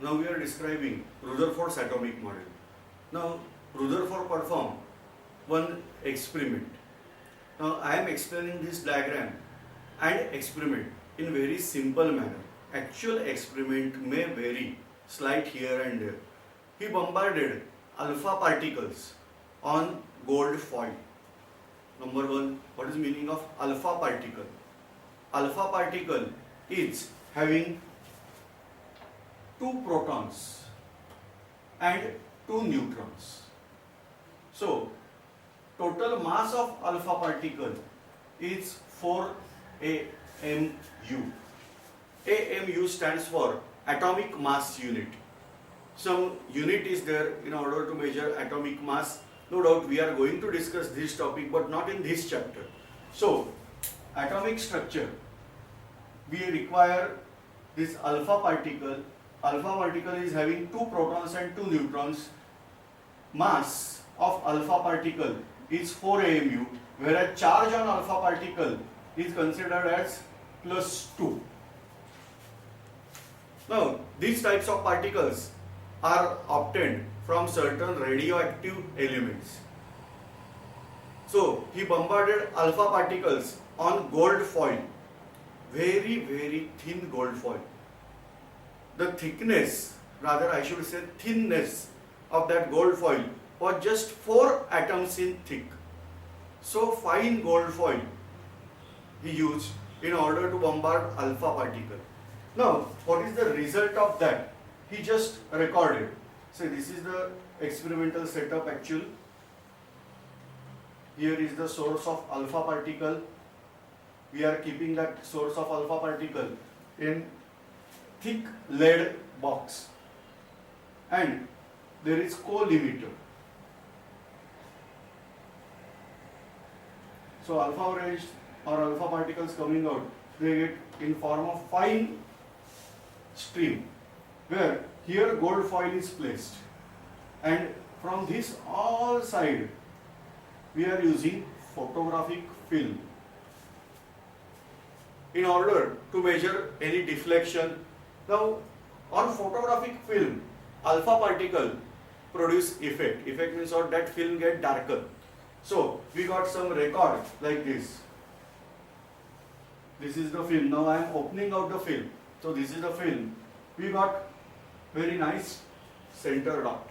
Now we are describing Rutherford's atomic model. Now Rutherford performed one experiment. Now I am explaining this diagram and experiment in very simple manner. Actual experiment may vary slight here and there. He bombarded alpha particles on gold foil. Number one, what is the meaning of alpha particle? Alpha particle is having two protons and two neutrons. So, total mass of alpha particle is 4 AMU. AMU stands for atomic mass unit. Some unit is there in order to measure atomic mass. No doubt we are going to discuss this topic, but not in this chapter. So, atomic structure, we require this alpha particle. Alpha particle is having two protons and two neutrons. Mass of alpha particle is 4 AMU, whereas charge on alpha particle is considered as +2. Now, these types of particles are obtained from certain radioactive elements. So, he bombarded alpha particles on gold foil, very thin gold foil. The thickness, rather I should say thinness of that gold foil was just 4 atoms in thick. So fine gold foil he used in order to bombard alpha particle. Now, what is the result of that? He just recorded. So this is the experimental setup actual. Here is the source of alpha particle. We are keeping that source of alpha particle in thick lead box, and there is co-limiter. So alpha rays or alpha particles coming out, they get in form of fine stream, where here gold foil is placed, and from this all side we are using photographic film in order to measure any deflection. Now, on photographic film, alpha particle produce effect. Effect means what? That film get darker. So, we got some record like this. This is the film. Now, I am opening out the film. So, this is the film. We got very nice center dot.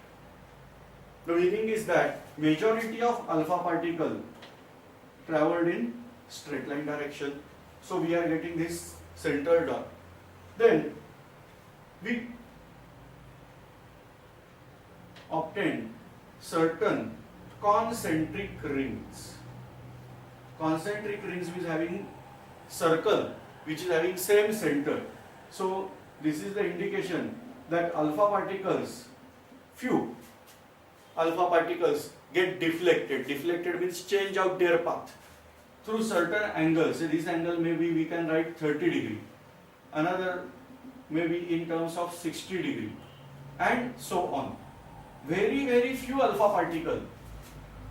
The meaning is that majority of alpha particle traveled in straight line direction. So, we are getting this center dot. Then, we obtain certain concentric rings. Concentric rings is having circle which is having same center. So this is the indication that alpha particles, few alpha particles get deflected. Deflected means change out their path through certain angles. So this angle maybe we can write 30 degree. Another maybe in terms of 60 degree, and so on. Very few alpha particle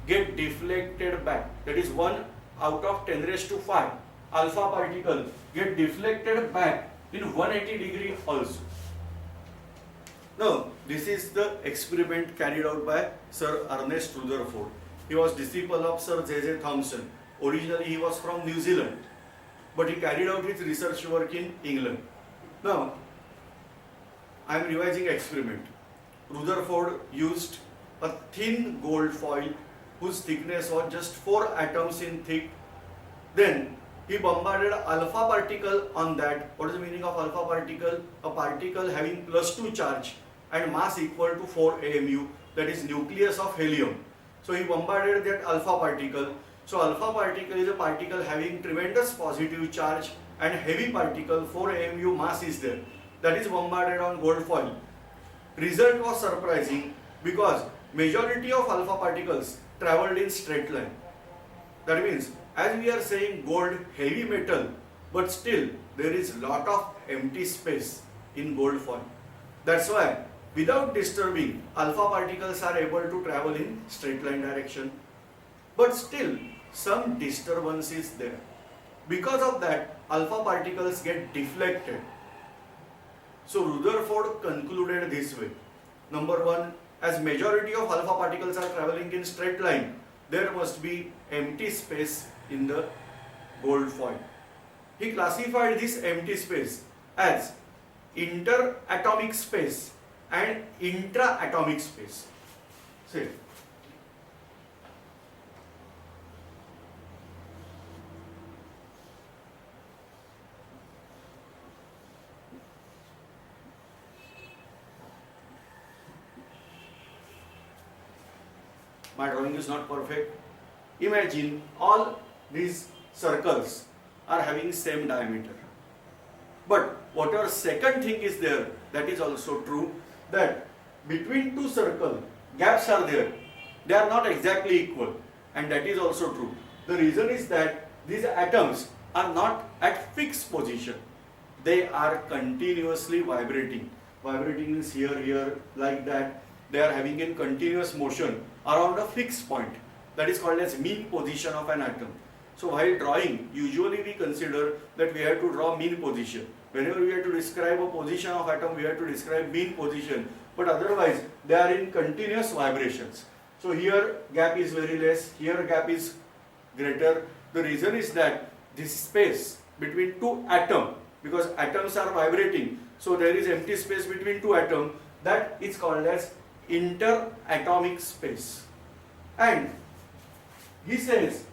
get deflected back. That is 1 out of 10 raised to 5 alpha particle get deflected back in 180 degree also. Now, this is the experiment carried out by Sir Ernest Rutherford. He was disciple of Sir J.J. Thomson. Originally he was from New Zealand, but he carried out his research work in England. Now, I am revising experiment. Rutherford used a thin gold foil whose thickness was just 4 atoms in thick. Then he bombarded alpha particle on that. What is the meaning of alpha particle? A particle having +2 charge and mass equal to 4 AMU, that is nucleus of helium. So he bombarded that alpha particle. So alpha particle is a particle having tremendous positive charge and heavy particle, 4 AMU mass is there. That is bombarded on gold foil. Result was surprising because majority of alpha particles traveled in straight line. That means, as we are saying gold heavy metal, but still there is lot of empty space in gold foil. That's why without disturbing, alpha particles are able to travel in straight line direction. But still some disturbance is there. Because of that, alpha particles get deflected. So Rutherford concluded this way. Number one, as majority of alpha particles are traveling in straight line, there must be empty space in the gold foil. He classified this empty space as interatomic space and intraatomic space. See. My drawing is not perfect. Imagine all these circles are having same diameter. But whatever second thing is there, that is also true, that between two circles, gaps are there. They are not exactly equal, and that is also true. The reason is that these atoms are not at fixed position. They are continuously vibrating. Vibrating is here, like that. They are having a continuous motion around a fixed point. That is called as mean position of an atom. So while drawing, usually we consider that we have to draw mean position. Whenever we have to describe a position of atom, we have to describe mean position. But otherwise, they are in continuous vibrations. So here gap is very less, here gap is greater. The reason is that this space between two atoms, because atoms are vibrating, so there is empty space between two atoms, that is called as interatomic space. And he says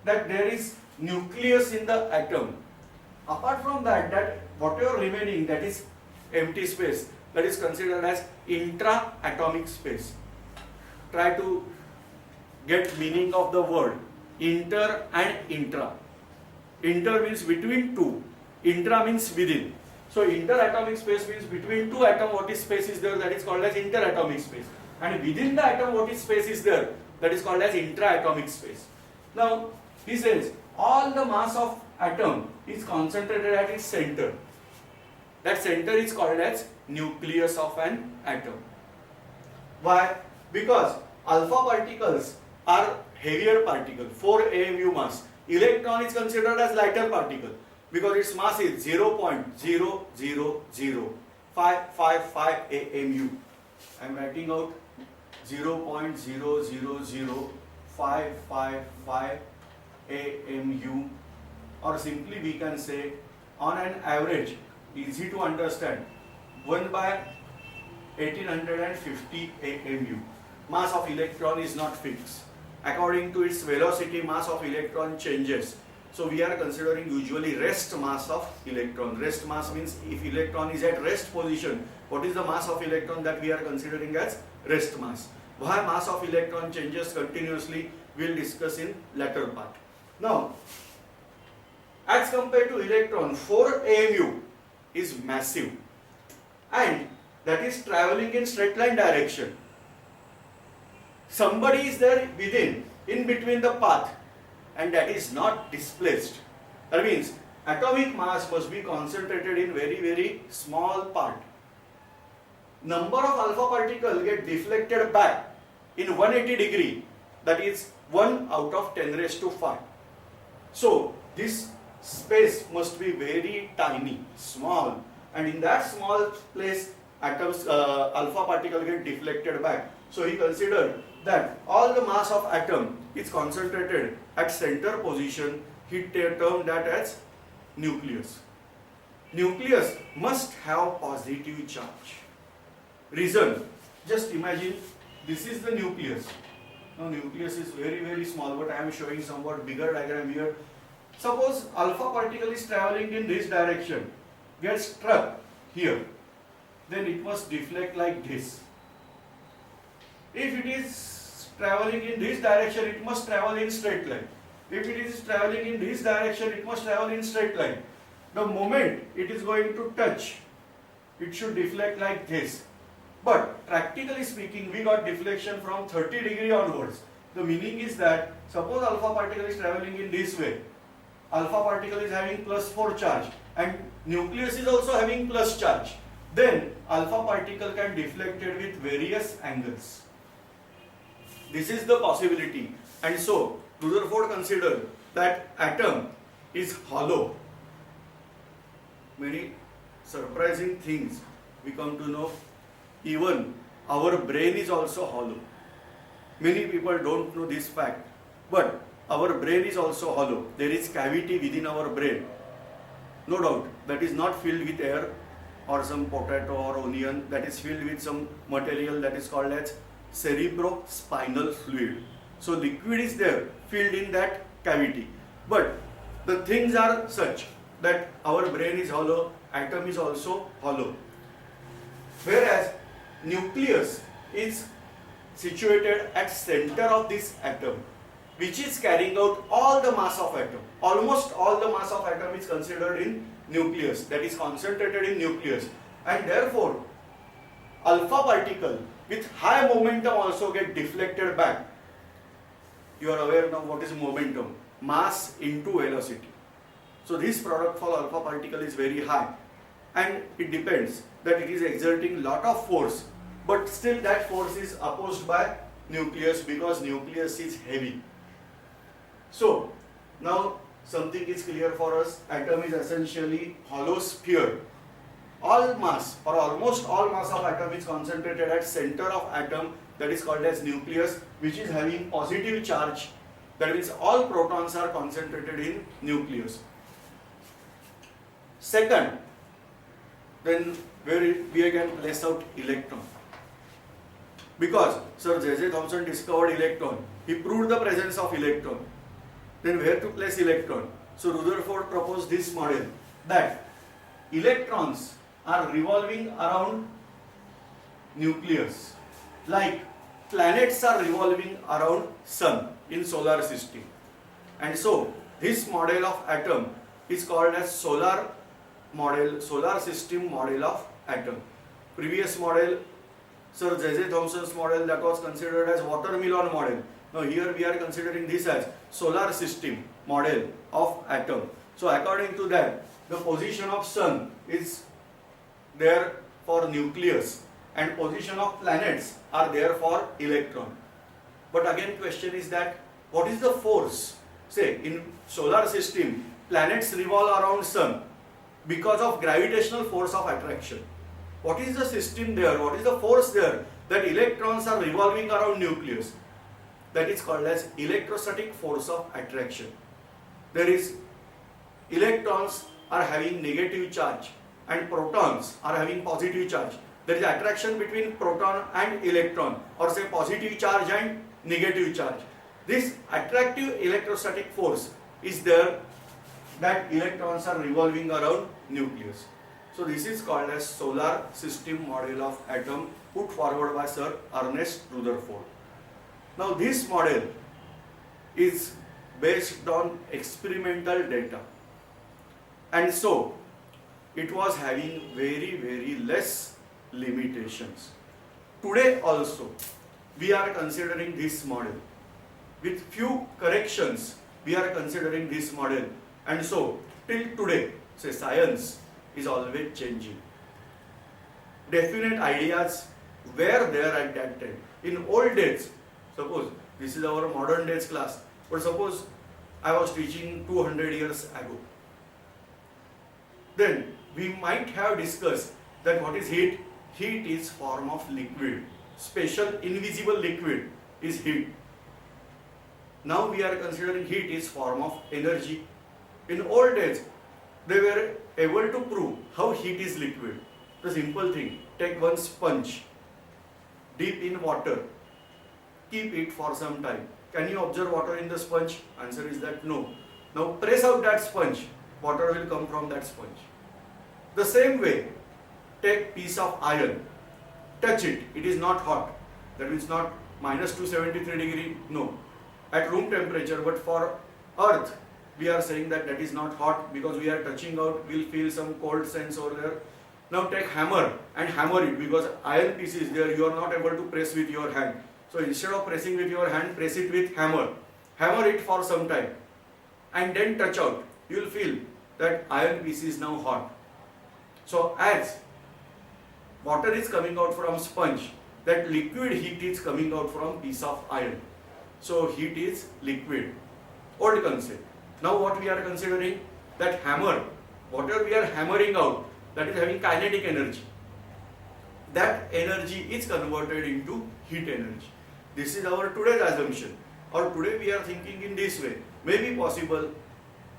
that there is nucleus in the atom. Apart from that, whatever remaining, that is empty space, that is considered as intraatomic space. Try to get meaning of the word inter and intra. Inter means between two, intra means within. So interatomic space means between two atoms what is space is there, that is called as interatomic space. And within the atom what is space is there, that is called as intraatomic space. Now he says all the mass of atom is concentrated at its center. That center is called as nucleus of an atom. Why? Because alpha particles are heavier particle, 4 AMU mass. Electron is considered as lighter particle because its mass is 0.000555 AMU. I am writing out 0.000555 AMU, or simply we can say on an average, easy to understand, 1 by 1850 AMU. Mass of electron is not fixed. According to its velocity, mass of electron changes. So we are considering usually rest mass of electron. Rest mass means if electron is at rest position, what is the mass of electron that we are considering as rest mass? Why mass of electron changes continuously, we will discuss in later part. Now, as compared to electron, 4 AMU is massive and that is traveling in straight line direction. Somebody is there within, in between the path, and that is not displaced. That means atomic mass must be concentrated in very small part. Number of alpha particles get deflected back in 180 degree, that is 1 out of 10 raised to 5. So this space must be very tiny, small, and in that small place atoms, alpha particle get deflected back. So he considered that all the mass of atom is concentrated at center position. He termed that as nucleus. Nucleus must have positive charge. Reason, just imagine this is the nucleus. Now nucleus is very small, but I am showing somewhat bigger diagram here. Suppose alpha particle is traveling in this direction, gets struck here, then it must deflect like this. If it is traveling in this direction, it must travel in straight line. If it is traveling in this direction, it must travel in straight line. The moment it is going to touch, it should deflect like this. But practically speaking, we got deflection from 30 degree onwards. The meaning is that suppose alpha particle is traveling in this way. Alpha particle is having +4 charge and nucleus is also having plus charge. Then alpha particle can deflect it with various angles. This is the possibility, and so Rutherford considered that atom is hollow. Many surprising things we come to know, even our brain is also hollow. Many people don't know this fact, but our brain is also hollow. There is cavity within our brain, no doubt, that is not filled with air or some potato or onion, that is filled with some material that is called as cerebrospinal fluid. So liquid is there filled in that cavity. But the things are such that our brain is hollow, atom is also hollow. Whereas nucleus is situated at center of this atom, which is carrying out all the mass of atom. Almost all the mass of atom is considered in nucleus, that is concentrated in nucleus. And therefore, alpha particle with high momentum also get deflected back. You are aware now what is momentum? Mass into velocity. So this product for alpha particle is very high, and it depends that it is exerting lot of force, but still that force is opposed by nucleus because nucleus is heavy. So now something is clear for us. Atom is essentially hollow sphere. All mass or almost all mass of atom is concentrated at center of atom, that is called as nucleus, which is having positive charge. That means all protons are concentrated in nucleus. Second, then where we can place out electron. Because Sir J.J. Thomson discovered electron, he proved the presence of electron. Then where to place electron? So Rutherford proposed this model that electrons are revolving around nucleus, like planets are revolving around sun in solar system. And so this model of atom is called as solar system model of atom. Previous model, Sir J.J. Thomson's model, that was considered as watermelon model. Now here we are considering this as solar system model of atom. So according to that, the position of sun is there for nucleus and position of planets are there for electron. But again question is that what is the force? Say in solar system, planets revolve around sun because of gravitational force of attraction. What is the system there? What is the force there that electrons are revolving around nucleus? That is called as electrostatic force of attraction. There is electrons are having negative charge and protons are having positive charge. There is attraction between proton and electron, or say positive charge and negative charge. This attractive electrostatic force is there that electrons are revolving around nucleus. So this is called as solar system model of atom put forward by Sir Ernest Rutherford. Now this model is based on experimental data, and so it was having very less limitations. Today also we are considering this model. With few corrections we are considering this model, and so till today, say science is always changing. Definite ideas were there at that time. In old days, suppose this is our modern days class, but suppose I was teaching 200 years ago, then we might have discussed that what is heat? Heat is form of liquid. Special invisible liquid is heat. Now we are considering heat is form of energy. In old days, they were able to prove how heat is liquid. The simple thing, take one sponge, dip in water, keep it for some time. Can you observe water in the sponge? Answer is that no. Now press out that sponge, water will come from that sponge. The same way, take piece of iron, touch it, it is not hot. That means not minus 273 degree, no. At room temperature, but for earth, we are saying that that is not hot because we are touching out, we'll feel some cold sense over there. Now take hammer and hammer it, because iron piece is there, you are not able to press with your hand. So instead of pressing with your hand, press it with hammer. Hammer it for some time and then touch out. You will feel that iron piece is now hot. So as water is coming out from sponge, that liquid heat is coming out from piece of iron. So heat is liquid. Old concept. Now what we are considering, that hammer, whatever we are hammering out, that is having kinetic energy. That energy is converted into heat energy. This is our today's assumption, or today we are thinking in this way. Maybe possible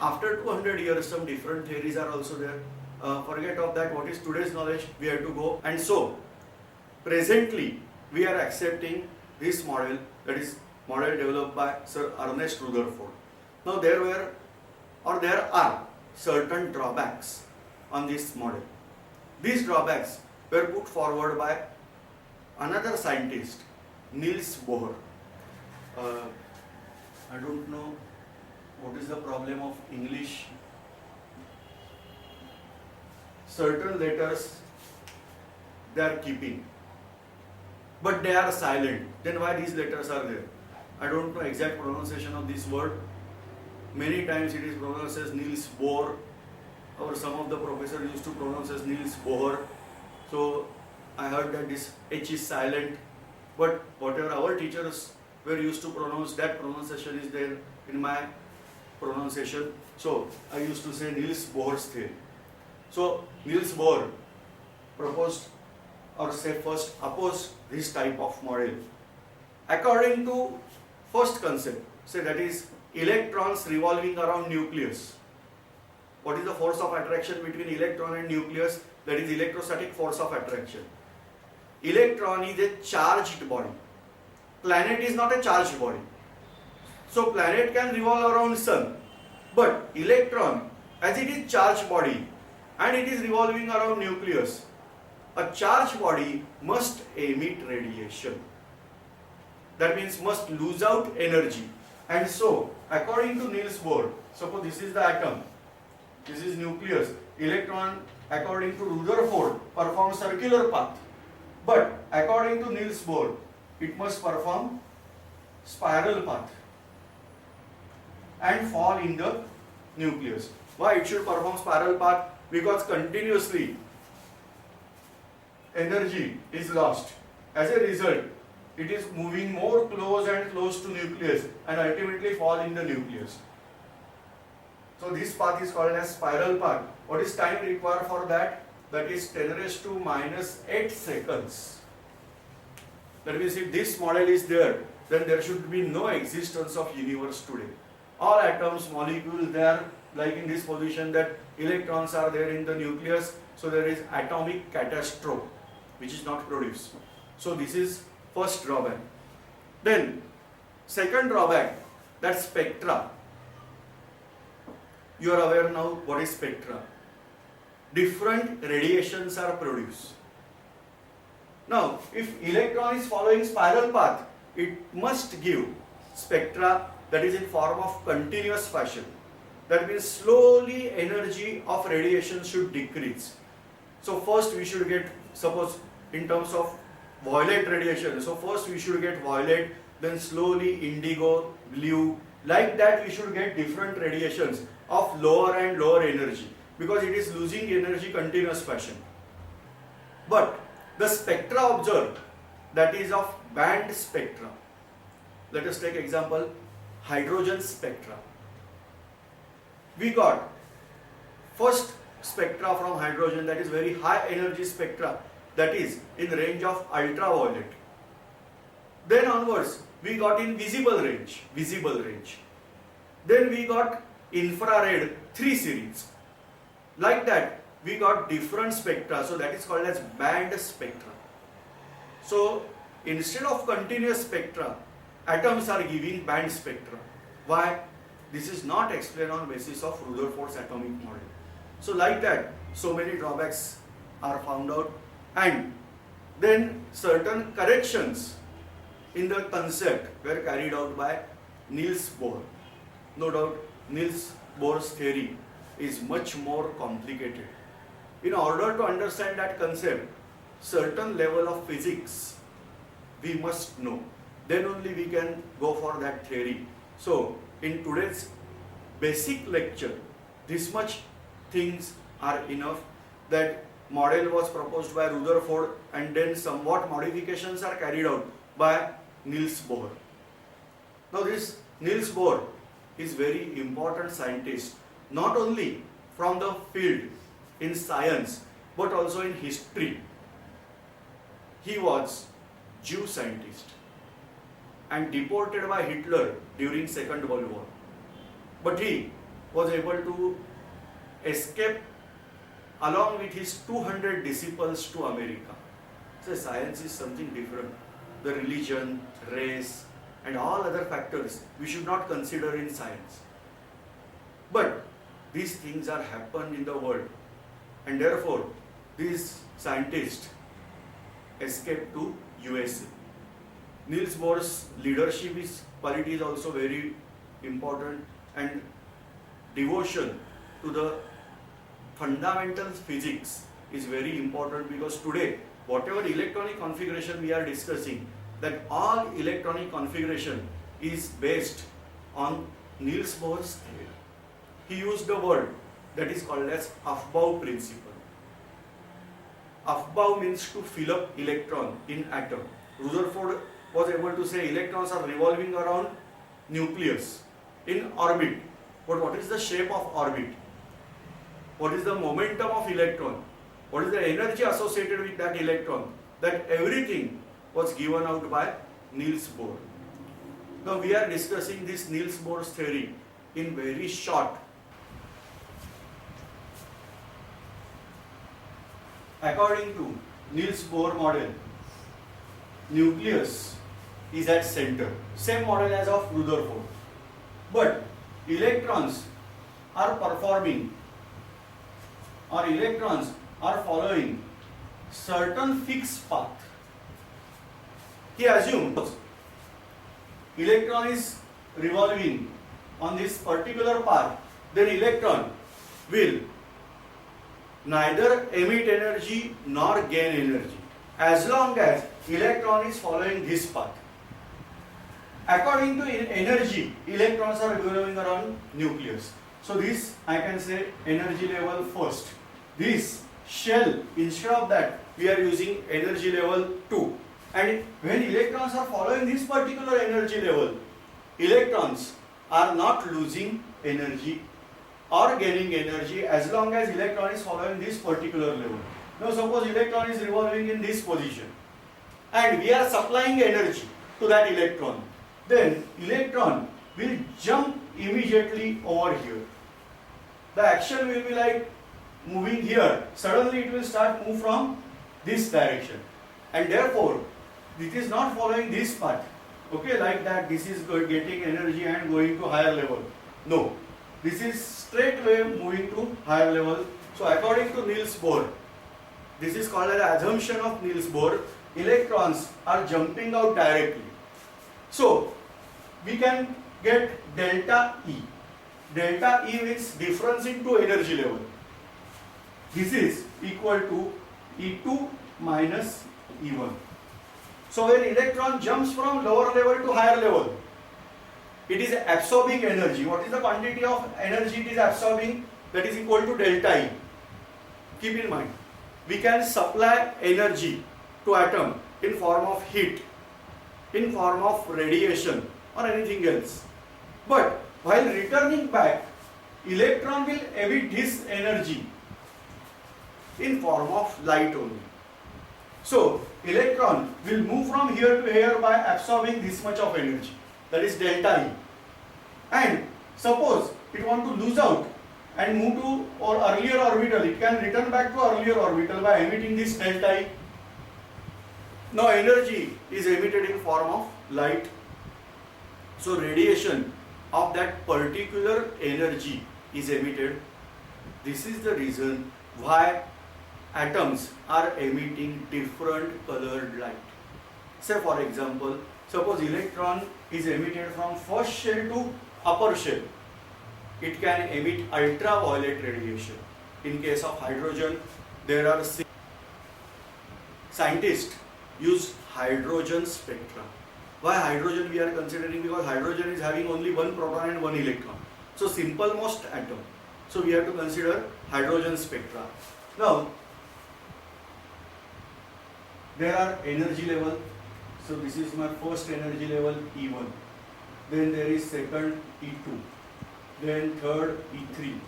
after 200 years some different theories are also there. Forget of that, what is today's knowledge, we have to go. And so presently we are accepting this model, that is model developed by Sir Ernest Rutherford. Now there are certain drawbacks on this model. These drawbacks were put forward by another scientist, Niels Bohr. I don't know what is the problem of English. Certain letters they are keeping, but they are silent. Then why these letters are there? I don't know exact pronunciation of this word. Many times it is pronounced as Niels Bohr, or some of the professors used to pronounce as Niels Bohr. So I heard that this H is silent, but whatever our teachers were used to pronounce, that pronunciation is there in my pronunciation. So I used to say Niels Bohr's theory. So Niels Bohr proposed, or say first opposed, this type of model. According to first concept, say that is electrons revolving around nucleus. What is the force of attraction between electron and nucleus? That is electrostatic force of attraction. Electron is a charged body. Planet is not a charged body. So planet can revolve around sun. But electron, as it is charged body and it is revolving around nucleus, a charged body must emit radiation. That means must lose out energy. And so, according to Niels Bohr, suppose this is the atom, this is nucleus. Electron, according to Rutherford, performs circular path. But according to Niels Bohr, it must perform spiral path and fall in the nucleus. Why it should perform spiral path? Because continuously energy is lost. As a result, it is moving more close and close to nucleus and ultimately fall in the nucleus. So this path is called as spiral path. What is time required for that? That is 10 raised to minus 8 seconds. That means if this model is there, then there should be no existence of universe today. All atoms, molecules, they are like in this position that electrons are there in the nucleus, so there is atomic catastrophe which is not produced. So this is first drawback. Then second drawback, that spectra. You are aware now what is spectra. Different radiations are produced. Now if electron is following spiral path, it must give spectra that is in form of continuous fashion. That means slowly energy of radiation should decrease. So first we should get, suppose in terms of violet radiation, so first we should get violet, then slowly indigo, blue, like that we should get different radiations of lower and lower energy, because it is losing energy continuous fashion. But the spectra observed, that is of band spectra. Let us take example, hydrogen spectra. We got first spectra from hydrogen, that is very high energy spectra, that is in range of ultraviolet. Then onwards we got in visible range. Then we got infrared 3 series. Like that we got different spectra, so that is called as band spectra. So instead of continuous spectra, atoms are giving band spectra. Why? This is not explained on basis of Rutherford's atomic model. So like that, so many drawbacks are found out, and then certain corrections in the concept were carried out by Niels Bohr. No doubt Niels Bohr's theory is much more complicated. In order to understand that concept, certain level of physics we must know. Then only we can go for that theory. So in today's basic lecture, this much things are enough, that model was proposed by Rutherford and then somewhat modifications are carried out by Niels Bohr. Now this Niels Bohr is very important scientist, not only from the field in science, but also in history. He was Jew scientist and deported by Hitler during Second World War. But he was able to escape along with his 200 disciples to America. So science is something different. The religion, race, and all other factors we should not consider in science. But these things are happened in the world, and therefore these scientists escaped to USA. Niels Bohr's leadership quality is also very important, and devotion to the fundamental physics is very important, because today whatever electronic configuration we are discussing, that all electronic configuration is based on Niels Bohr's theory. He used a word that is called as Aufbau principle. Aufbau means to fill up electron in atom. Rutherford was able to say electrons are revolving around nucleus in orbit. But what is the shape of orbit? What is the momentum of electron? What is the energy associated with that electron? That everything was given out by Niels Bohr. Now we are discussing this Niels Bohr's theory in very short. According to Niels Bohr model, nucleus is at center. Same model as of Rutherford. But electrons are performing, or electrons are following certain fixed path. He assumes electron is revolving on this particular path, then electron will neither emit energy nor gain energy as long as electron is following this path. According to energy, electrons are revolving around nucleus. So this I can say energy level first. This shell, instead of that we are using energy level 2. And when electrons are following this particular energy level, electrons are not losing energy or gaining energy as long as electron is following this particular level. Now suppose electron is revolving in this position and we are supplying energy to that electron, then electron will jump immediately over here. The action will be like moving here. Suddenly it will start move from this direction, and therefore it is not following this path. Okay, like that this is getting energy and going to higher level. No, this is straight away moving to higher level. So according to Niels Bohr, this is called an assumption of Niels Bohr, electrons are jumping out directly. So we can get delta E. Delta E means difference in two energy level. This is equal to E2 minus E1. So when electron jumps from lower level to higher level, it is absorbing energy. What is the quantity of energy it is absorbing? That is equal to delta E. Keep in mind, we can supply energy to atom in form of heat, in form of radiation or anything else. But while returning back, electron will emit this energy in form of light only. So electron will move from here to here by absorbing this much of energy, that is delta E. And suppose it want to lose out and move to or earlier orbital, it can return back to earlier orbital by emitting this delta E. Now energy is emitted in form of light. So radiation of that particular energy is emitted. This is the reason why atoms are emitting different colored light. Say for example, suppose electron is emitted from first shell to upper shell. It can emit ultraviolet radiation. In case of hydrogen, there are scientists use hydrogen spectra. Why hydrogen we are considering? Because hydrogen is having only one proton and one electron. So simple most atom. So we have to consider hydrogen spectra. Now there are energy level. So this is my first energy level E1. Then there is second E2. Then third E3,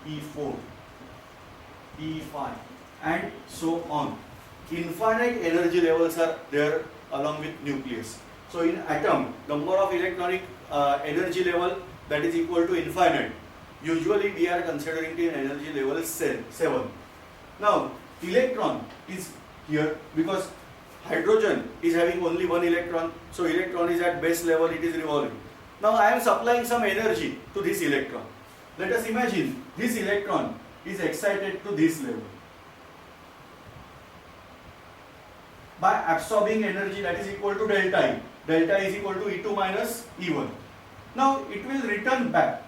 E4, E phi, and so on. Infinite energy levels are there along with nucleus. So in atom, number of electronic energy level that is equal to infinite. Usually we are considering the energy level 7. Now electron is here because hydrogen is having only one electron. So electron is at base level, it is revolving. Now I am supplying some energy to this electron. Let us imagine this electron is excited to this level by absorbing energy that is equal to delta E. Delta is equal to E2 minus E1. Now it will return back.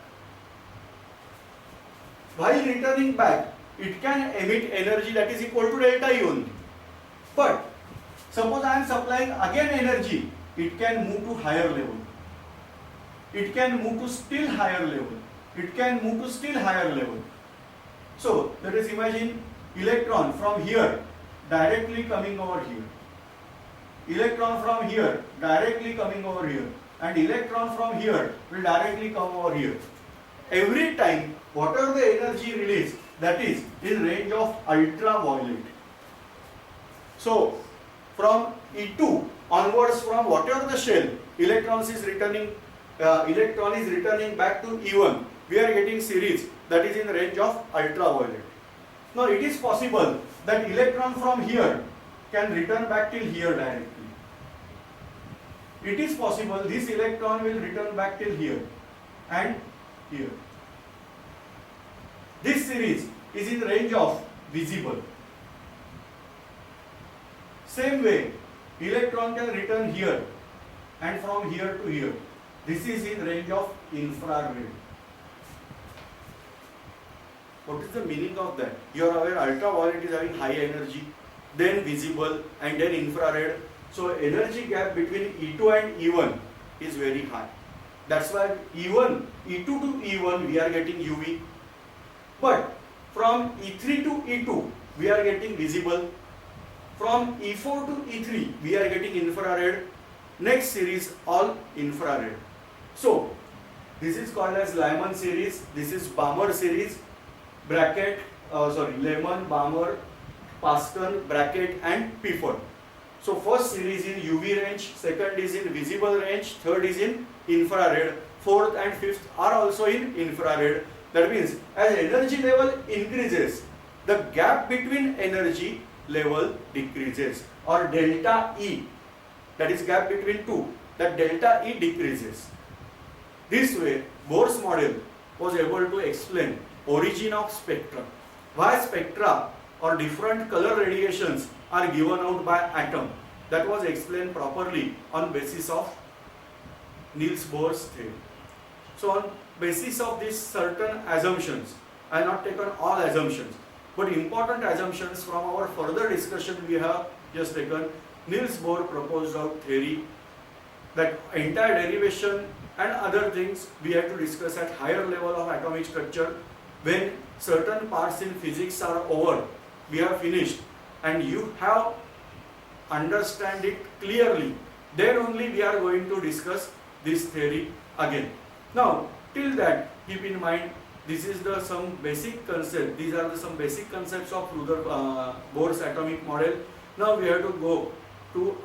While returning back, it can emit energy that is equal to delta E only. But suppose I am supplying again energy, it can move to higher level. It can move to still higher level. It can move to still higher level. So let us imagine electron from here directly coming over here. Electron from here directly coming over here, and electron from here will directly come over here. Every time whatever the energy released, that is in range of ultraviolet. So from E2 onwards, from whatever the shell, electron is returning back to E1. We are getting series that is in range of ultraviolet. Now it is possible that electron from here can return back till here directly. It is possible this electron will return back till here and here. This series is in range of visible. Same way, electron can return here and from here to here. This is in range of infrared. What is the meaning of that? You are aware ultraviolet is having high energy, then visible, and then infrared. So energy gap between E2 and E1 is very high. That's why E2 to E1 we are getting UV. But from E3 to E2 we are getting visible. From E4 to E3 we are getting infrared. Next series all infrared. So this is called as Lyman series. This is Balmer series. Lyman, Balmer, Pascal, bracket, and Pfeffer. So first series in UV range, second is in visible range, third is in infrared, fourth and fifth are also in infrared. That means as energy level increases, the gap between energy level decreases, or delta E, that is gap between two, that delta E decreases. This way Bohr's model was able to explain origin of spectra, why spectra or different color radiations are given out by atom. That was explained properly on basis of Niels Bohr's theory. So on basis of these certain assumptions, I have not taken all assumptions, but important assumptions from our further discussion we have just taken. Niels Bohr proposed out theory that entire derivation and other things we have to discuss at higher level of atomic structure. When certain parts in physics are over, we have finished, and you have understand it clearly, then only we are going to discuss this theory again. Now till that, keep in mind this is the some basic concept. These are the some basic concepts of Bohr's atomic model. Now we have to go to